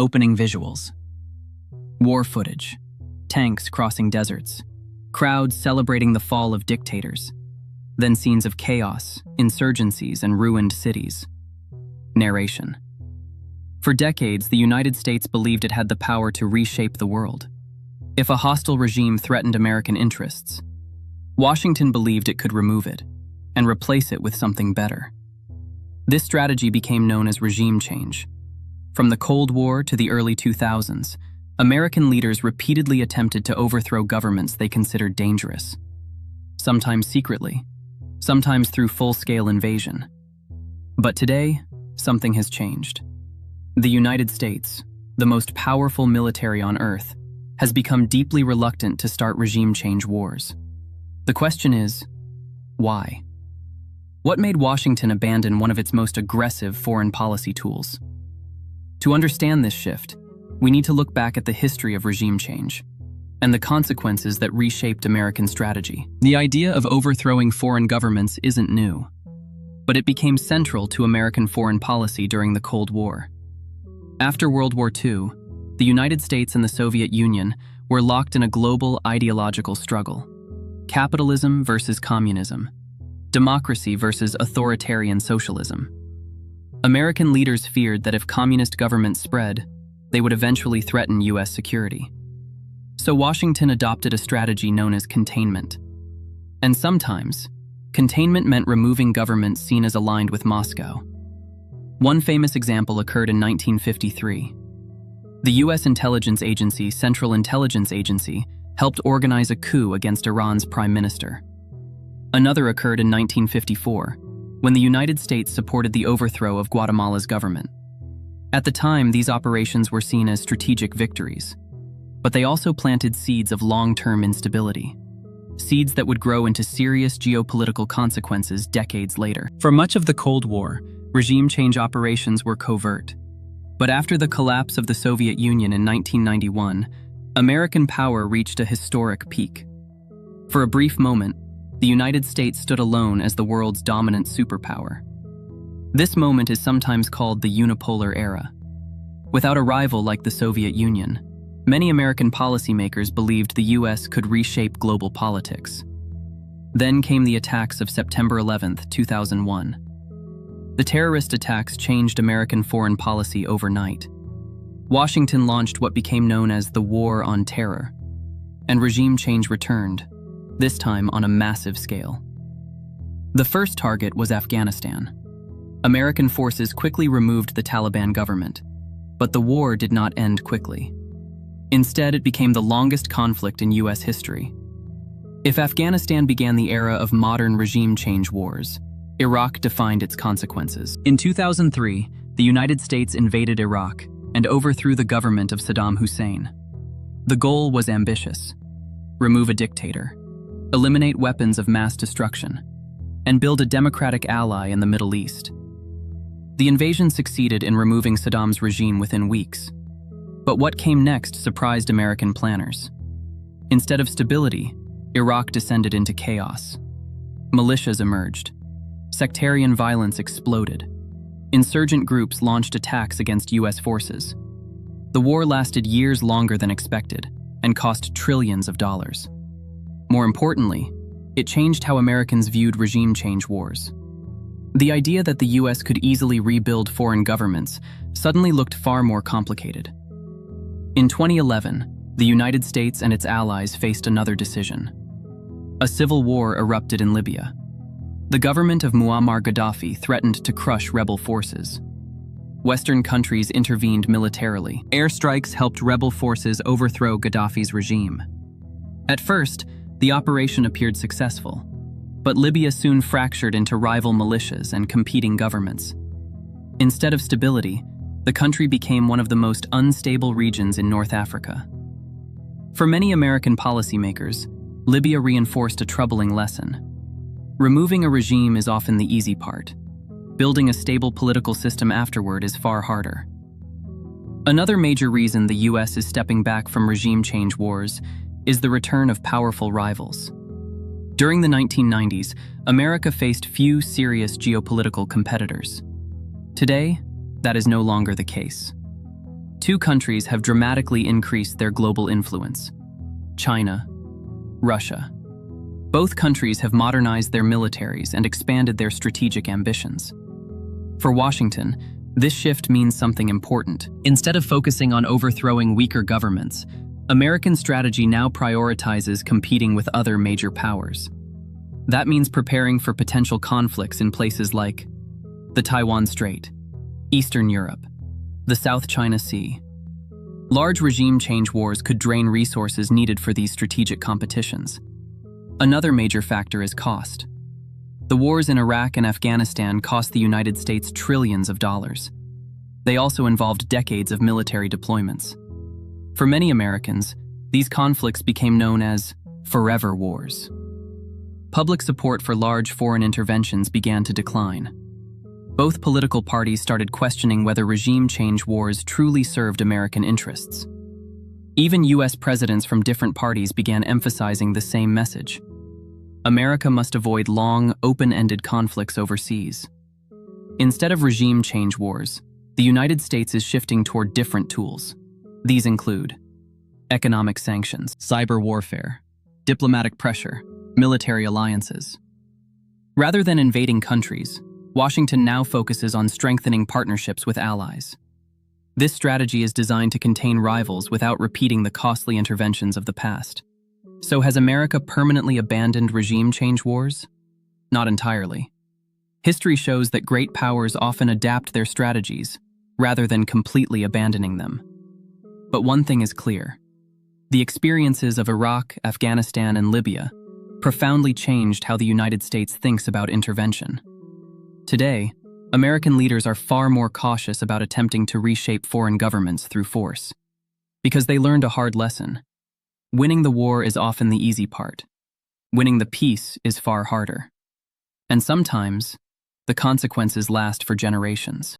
Opening visuals. War footage. Tanks crossing deserts. Crowds celebrating the fall of dictators. Then scenes of chaos, insurgencies, and ruined cities. Narration. For decades, the United States believed it had the power to reshape the world. If a hostile regime threatened American interests, Washington believed it could remove it and replace it with something better. This strategy became known as regime change. From the Cold War to the early 2000s, American leaders repeatedly attempted to overthrow governments they considered dangerous. Sometimes secretly, sometimes through full-scale invasion. But today, something has changed. The United States, the most powerful military on Earth, has become deeply reluctant to start regime change wars. The question is, why? What made Washington abandon one of its most aggressive foreign policy tools? To understand this shift, we need to look back at the history of regime change and the consequences that reshaped American strategy. The idea of overthrowing foreign governments isn't new, but it became central to American foreign policy during the Cold War. After World War II, the United States and the Soviet Union were locked in a global ideological struggle. Capitalism versus communism. Democracy versus authoritarian socialism. American leaders feared that if communist governments spread, they would eventually threaten U.S. security. So Washington adopted a strategy known as containment. And sometimes, containment meant removing governments seen as aligned with Moscow. One famous example occurred in 1953. The U.S. intelligence agency, Central Intelligence Agency, helped organize a coup against Iran's prime minister. Another occurred in 1954, when the United States supported the overthrow of Guatemala's government. At the time, these operations were seen as strategic victories, but they also planted seeds of long-term instability, seeds that would grow into serious geopolitical consequences decades later. For much of the Cold War, regime change operations were covert. But after the collapse of the Soviet Union in 1991, American power reached a historic peak. For a brief moment, the United States stood alone as the world's dominant superpower. This moment is sometimes called the unipolar era. Without a rival like the Soviet Union, many American policymakers believed the U.S. could reshape global politics. Then came the attacks of September 11, 2001. The terrorist attacks changed American foreign policy overnight. Washington launched what became known as the War on Terror, and regime change returned, this time on a massive scale. The first target was Afghanistan. American forces quickly removed the Taliban government, but the war did not end quickly. Instead, it became the longest conflict in U.S. history. If Afghanistan began the era of modern regime change wars, Iraq defined its consequences. In 2003, the United States invaded Iraq and overthrew the government of Saddam Hussein. The goal was ambitious: remove a dictator, eliminate weapons of mass destruction, and build a democratic ally in the Middle East. The invasion succeeded in removing Saddam's regime within weeks. But what came next surprised American planners. Instead of stability, Iraq descended into chaos. Militias emerged. Sectarian violence exploded. Insurgent groups launched attacks against U.S. forces. The war lasted years longer than expected and cost trillions of dollars. More importantly, it changed how Americans viewed regime change wars. The idea that the U.S. could easily rebuild foreign governments suddenly looked far more complicated. In 2011, the United States and its allies faced another decision. A civil war erupted in Libya. The government of Muammar Gaddafi threatened to crush rebel forces. Western countries intervened militarily. Airstrikes helped rebel forces overthrow Gaddafi's regime. At first, the operation appeared successful, but Libya soon fractured into rival militias and competing governments. Instead of stability, the country became one of the most unstable regions in North Africa. For many American policymakers, Libya reinforced a troubling lesson. Removing a regime is often the easy part. Building a stable political system afterward is far harder. Another major reason the U.S. is stepping back from regime change wars is the return of powerful rivals. During the 1990s, America faced few serious geopolitical competitors. Today, that is no longer the case. Two countries have dramatically increased their global influence: China, Russia. Both countries have modernized their militaries and expanded their strategic ambitions. For Washington, this shift means something important. Instead of focusing on overthrowing weaker governments, American strategy now prioritizes competing with other major powers. That means preparing for potential conflicts in places like the Taiwan Strait, Eastern Europe, the South China Sea. Large regime change wars could drain resources needed for these strategic competitions. Another major factor is cost. The wars in Iraq and Afghanistan cost the United States trillions of dollars. They also involved decades of military deployments. For many Americans, these conflicts became known as forever wars. Public support for large foreign interventions began to decline. Both political parties started questioning whether regime change wars truly served American interests. Even U.S. presidents from different parties began emphasizing the same message. America must avoid long, open-ended conflicts overseas. Instead of regime change wars, the United States is shifting toward different tools. These include economic sanctions, cyber warfare, diplomatic pressure, military alliances. Rather than invading countries, Washington now focuses on strengthening partnerships with allies. This strategy is designed to contain rivals without repeating the costly interventions of the past. So has America permanently abandoned regime change wars? Not entirely. History shows that great powers often adapt their strategies, rather than completely abandoning them. But one thing is clear. The experiences of Iraq, Afghanistan, and Libya profoundly changed how the United States thinks about intervention. Today, American leaders are far more cautious about attempting to reshape foreign governments through force, because they learned a hard lesson. Winning the war is often the easy part. Winning the peace is far harder. And sometimes, the consequences last for generations.